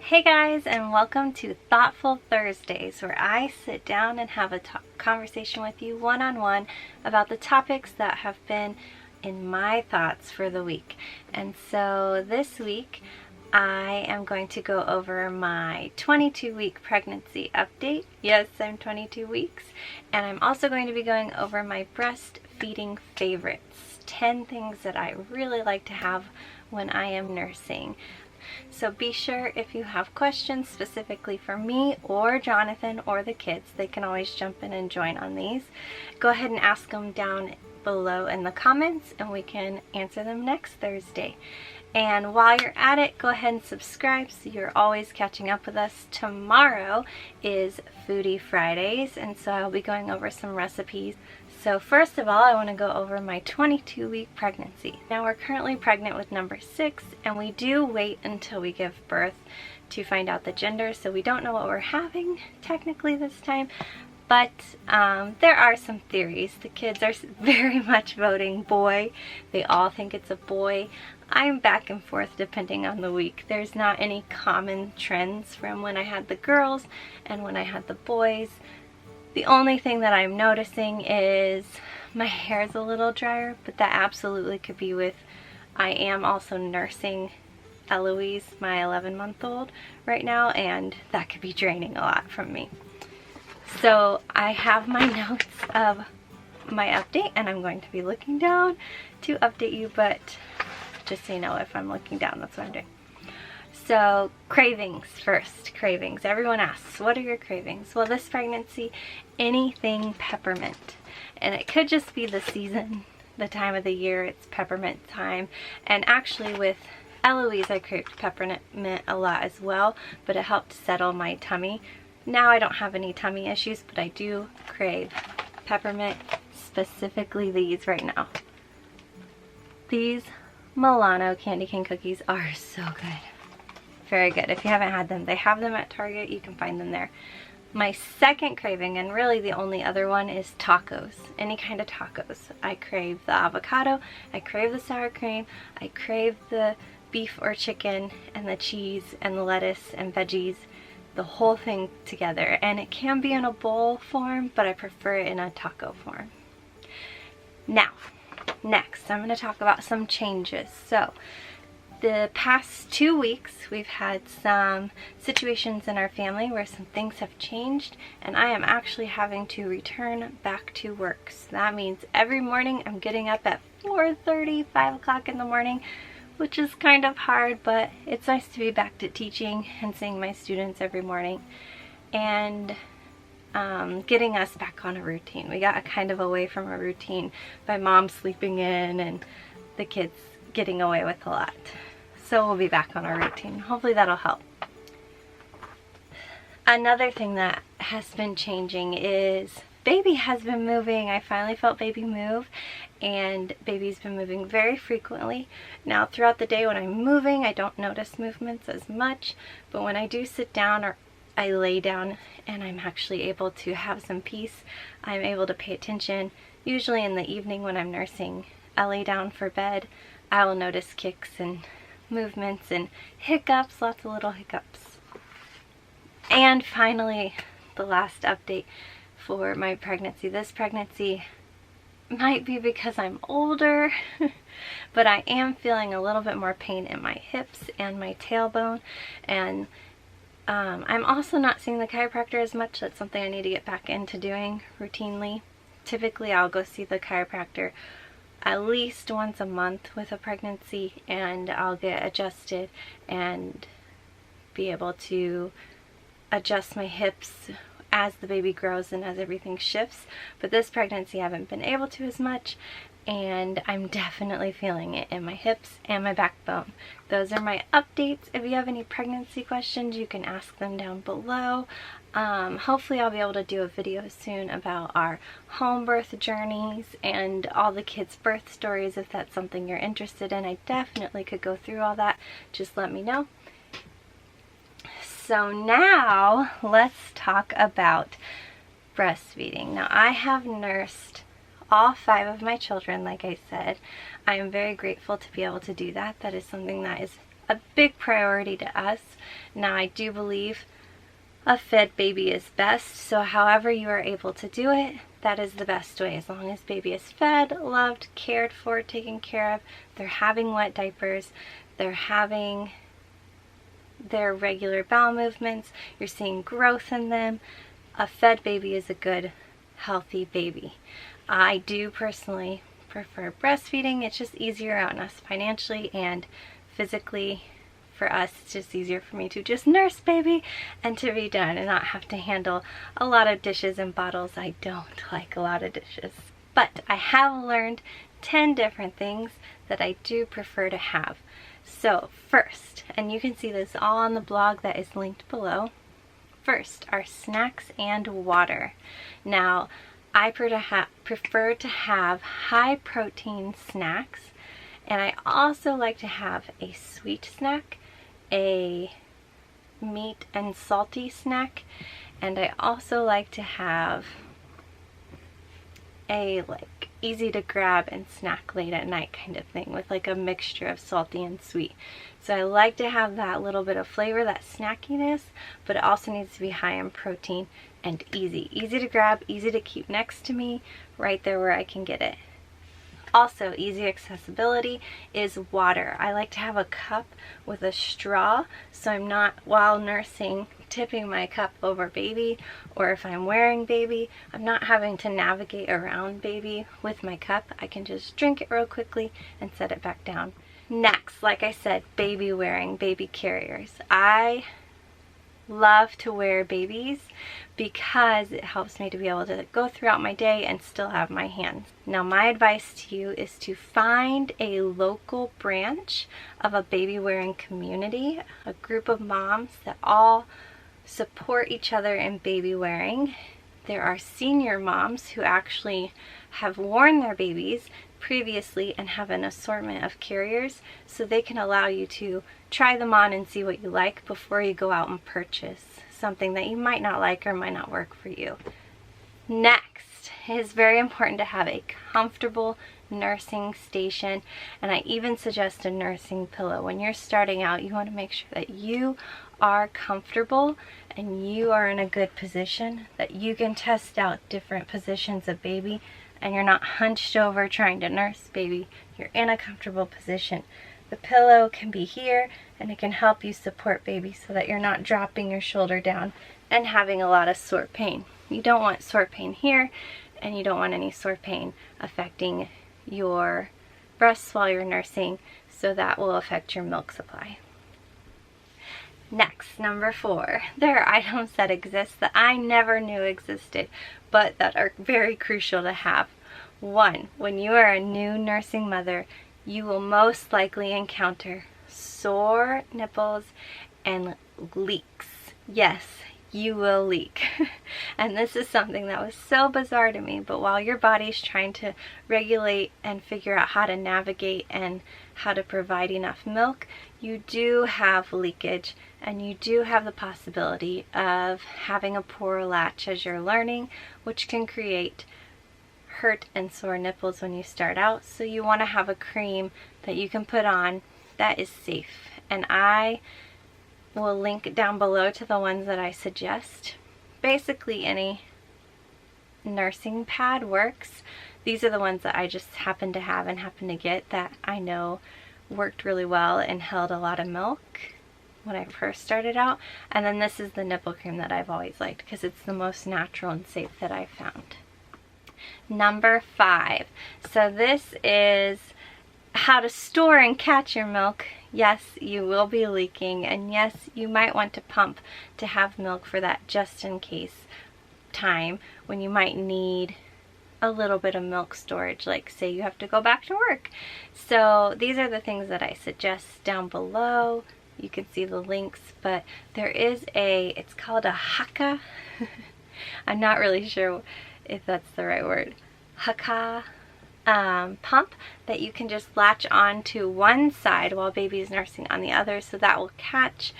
Hey guys, and welcome to Thoughtful Thursdays, where I sit down and have a conversation with you one-on-one about the topics that have been in my thoughts for the week. And so this week I am going to go over my 22-week pregnancy update. Yes, I'm 22 weeks. And I'm also going to be going over my breastfeeding favorites, 10 things that I really like to have when I am nursing. So be sure, if you have questions specifically for me or Jonathan or the kids, they can always jump in and join on these. Go ahead and ask them down below in the comments and we can answer them next Thursday. And while you're at it, go ahead and subscribe so you're always catching up with us. Tomorrow is Foodie Fridays, and so I'll be going over some recipes. So first of all, I want to go over my 22-week pregnancy. Now we're currently pregnant with number 6, and we do wait until we give birth to find out the gender, so we don't know what we're having technically this time. But there are some theories. The kids are very much voting boy. They all think it's a boy. I'm back and forth depending on the week. There's not any common trends from when I had the girls and when I had the boys. The only thing that I'm noticing is my hair's a little drier, but that absolutely could be with, I am also nursing Eloise, my 11-month-old right now, and that could be draining a lot from me. So I have my notes of my update, and I'm going to be looking down to update you, but just so you know, if I'm looking down, that's what I'm doing. So cravings first. Cravings. Everyone asks, what are your cravings? Well, this pregnancy, anything peppermint. And it could just be the season, the time of the year. It's peppermint time. And actually with Eloise, I craved peppermint a lot as well, but it helped settle my tummy. Now I don't have any tummy issues, but I do crave peppermint, specifically these right now. These Milano candy cane cookies are so good. Very good. If you haven't had them, they have them at Target. You can find them there. My second craving, and really the only other one, is tacos. Any kind of tacos. I crave the avocado, I crave the sour cream, I crave the beef or chicken, and the cheese, and the lettuce, and veggies. The whole thing together. And it can be in a bowl form, but I prefer it in a taco form. Now, next, I'm going to talk about some changes. So, the past 2 weeks, we've had some situations in our family where some things have changed, and I am actually having to return back to work. So that means every morning I'm getting up at 4:30, 5 o'clock in the morning, which is kind of hard, but it's nice to be back to teaching and seeing my students every morning and getting us back on a routine. We got kind of away from a routine by mom sleeping in and the kids getting away with a lot. So we'll be back on our routine. Hopefully that'll help. Another thing that has been changing is baby has been moving. I finally felt baby move, and baby's been moving very frequently. Now throughout the day when I'm moving, I don't notice movements as much, but when I do sit down or I lay down and I'm actually able to have some peace, I'm able to pay attention. Usually in the evening when I'm nursing, I lay down for bed, I will notice kicks and movements and hiccups, lots of little hiccups. And finally, the last update for my pregnancy. This pregnancy might be because I'm older, but I am feeling a little bit more pain in my hips and my tailbone, and I'm also not seeing the chiropractor as much. That's something I need to get back into doing routinely. Typically I'll go see the chiropractor at least once a month with a pregnancy, and I'll get adjusted and be able to adjust my hips as the baby grows and as everything shifts. But this pregnancy I haven't been able to as much, and I'm definitely feeling it in my hips and my backbone. Those are my updates. If you have any pregnancy questions, you can ask them down below. Hopefully I'll be able to do a video soon about our home birth journeys and all the kids' birth stories. If that's something you're interested in, I definitely could go through all that. Just let me know. So now let's talk about breastfeeding. Now I have nursed all 5 of my children, like I said. I am very grateful to be able to do that. That is something that is a big priority to us. Now, I do believe a fed baby is best, so however you are able to do it, that is the best way. As long as baby is fed, loved, cared for, taken care of, they're having wet diapers, they're having their regular bowel movements, you're seeing growth in them, a fed baby is a good, healthy baby. I do personally prefer breastfeeding. It's just easier on us financially and physically. For us, it's just easier for me to just nurse baby and to be done and not have to handle a lot of dishes and bottles. I don't like a lot of dishes. But I have learned 10 different things that I do prefer to have. So first, and you can see this all on the blog that is linked below, first are snacks and water. Now, I prefer to have high protein snacks, and I also like to have a sweet snack, a meat and salty snack, and I also like to have a like easy to grab and snack late at night kind of thing with like a mixture of salty and sweet. So I like to have that little bit of flavor, that snackiness, but it also needs to be high in protein and easy to grab, easy to keep next to me, right there where I can get it. Also, easy accessibility is water. I like to have a cup with a straw, so I'm not, while nursing, tipping my cup over baby, or if I'm wearing baby, I'm not having to navigate around baby with my cup. I can just drink it real quickly and set it back down. Next, like I said, baby wearing, baby carriers. I love to wear babies because it helps me to be able to go throughout my day and still have my hands. Now, my advice to you is to find a local branch of a baby wearing community, a group of moms that all support each other in baby wearing. There are senior moms who actually have worn their babies previously and have an assortment of carriers, so they can allow you to try them on and see what you like before you go out and purchase something that you might not like or might not work for you. Next, it is very important to have a comfortable nursing station, and I even suggest a nursing pillow. When you're starting out, you want to make sure that you are comfortable and you are in a good position, that you can test out different positions of baby and you're not hunched over trying to nurse baby. You're in a comfortable position. The pillow can be here and it can help you support baby so that you're not dropping your shoulder down and having a lot of sore pain. You don't want sore pain here, and you don't want any sore pain affecting your breasts while you're nursing, so that will affect your milk supply. Next, number 4, there are items that exist that I never knew existed, but that are very crucial to have. 1, when you are a new nursing mother, you will most likely encounter sore nipples and leaks. Yes, you will leak. And this is something that was so bizarre to me, but while your body's trying to regulate and figure out how to navigate and how to provide enough milk, you do have leakage, and you do have the possibility of having a poor latch as you're learning, which can create hurt and sore nipples when you start out. So you want to have a cream that you can put on that is safe, and I will link down below to the ones that I suggest. Basically any nursing pad works. These are the ones that I just happen to have and happen to get that I know worked really well and held a lot of milk when I first started out. And then this is the nipple cream that I've always liked because it's the most natural and safe that I've found. Number 5. So this is how to store and catch your milk. Yes, you will be leaking, and yes, you might want to pump to have milk for that just in case time when you might need a little bit of milk storage, like say you have to go back to work. So these are the things that I suggest down below. You can see the links, but there is it's called a haka. I'm not really sure if that's the right word. Haka pump that you can just latch on to one side while baby is nursing on the other, so that will catch.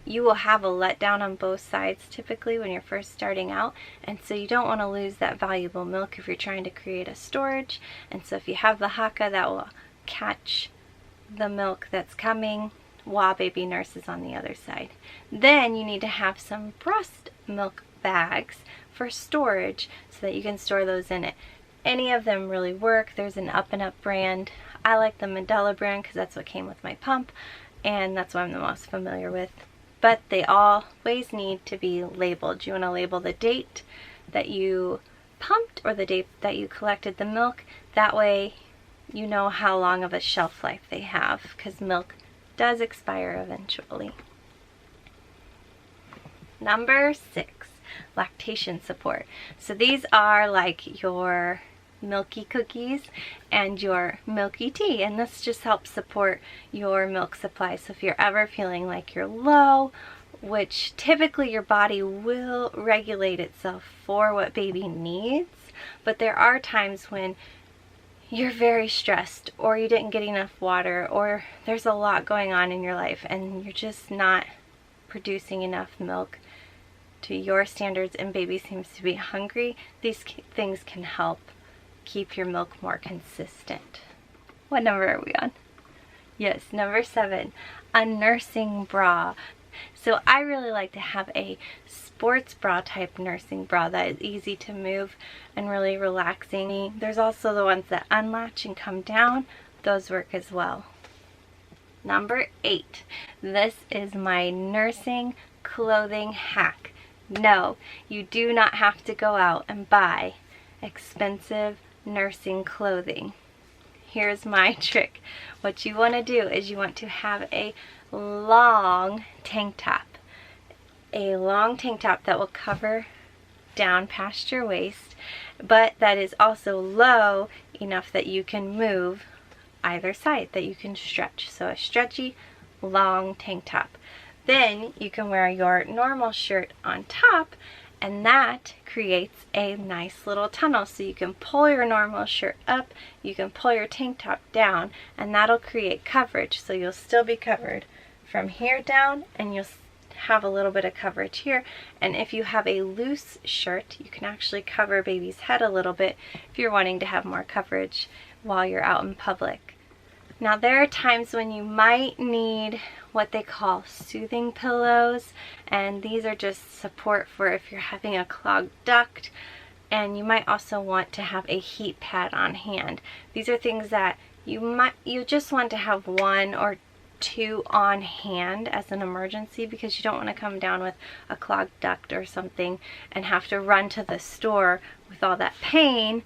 You will have a letdown on both sides typically when you're first starting out, and so you don't want to lose that valuable milk if you're trying to create a storage. And so if you have the haka, that will catch the milk that's coming while baby nurses on the other side. Then you need to have some breast milk bags for storage so that you can store those in it. Any of them really work. There's an Up and Up brand. I like the Medela brand because that's what came with my pump, and that's what I'm the most familiar with. But they always need to be labeled. You want to label the date that you pumped or the date that you collected the milk. That way you know how long of a shelf life they have, because milk does expire eventually. Number 6, lactation support. So these are like your milky cookies and your milky tea, and this just helps support your milk supply. So if you're ever feeling like you're low, which typically your body will regulate itself for what baby needs, but there are times when you're very stressed, or you didn't get enough water, or there's a lot going on in your life and you're just not producing enough milk to your standards and baby seems to be hungry, these things can help keep your milk more consistent. What number are we on? Yes, number 7, a nursing bra. So I really like to have a sports bra type nursing bra that is easy to move and really relaxing. There's also the ones that unlatch and come down. Those work as well. Number 8, this is my nursing clothing hack. No, you do not have to go out and buy expensive nursing clothing. Here's my trick. What you want to do is you want to have a long tank top. A long tank top that will cover down past your waist, but that is also low enough that you can move either side, that you can stretch. So a stretchy, long tank top. Then you can wear your normal shirt on top, and that creates a nice little tunnel. So you can pull your normal shirt up, you can pull your tank top down, and that'll create coverage. So you'll still be covered from here down, and you'll have a little bit of coverage here. And if you have a loose shirt, you can actually cover baby's head a little bit if you're wanting to have more coverage while you're out in public. Now there are times when you might need what they call soothing pillows, and these are just support for if you're having a clogged duct, and you might also want to have a heat pad on hand. These are things that you just want to have 1 or 2 on hand as an emergency, because you don't want to come down with a clogged duct or something and have to run to the store with all that pain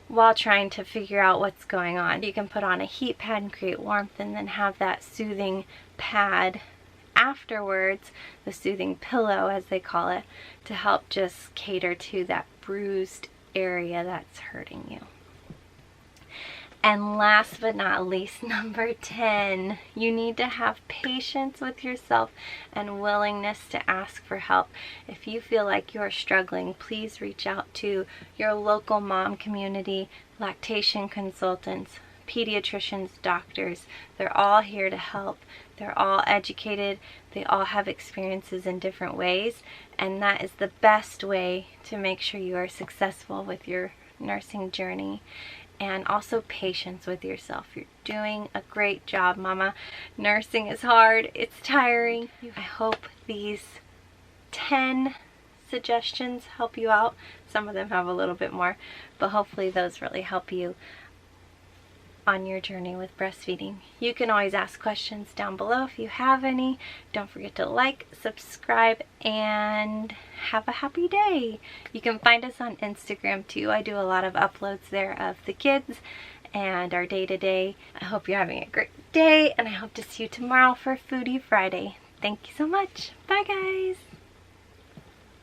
while trying to figure out what's going on. You can put on a heat pad and create warmth, and then have that soothing pad afterwards, the soothing pillow as they call it, to help just cater to that bruised area that's hurting you. And last but not least, number 10, you need to have patience with yourself and willingness to ask for help. If you feel like you're struggling, please reach out to your local mom community, lactation consultants, pediatricians, doctors. They're all here to help. They're all educated. They all have experiences in different ways, and that is the best way to make sure you are successful with your nursing journey. And also patience with yourself. You're doing a great job, Mama. Nursing is hard. It's tiring. I hope these 10 suggestions help you out. Some of them have a little bit more, but hopefully those really help you on your journey with breastfeeding. You can always ask questions down below if you have any. Don't forget to like, subscribe, and have a happy day. You can find us on Instagram too. I do a lot of uploads there of the kids and our day-to-day. I hope you're having a great day, and I hope to see you tomorrow for Foodie Friday. Thank you so much. Bye guys.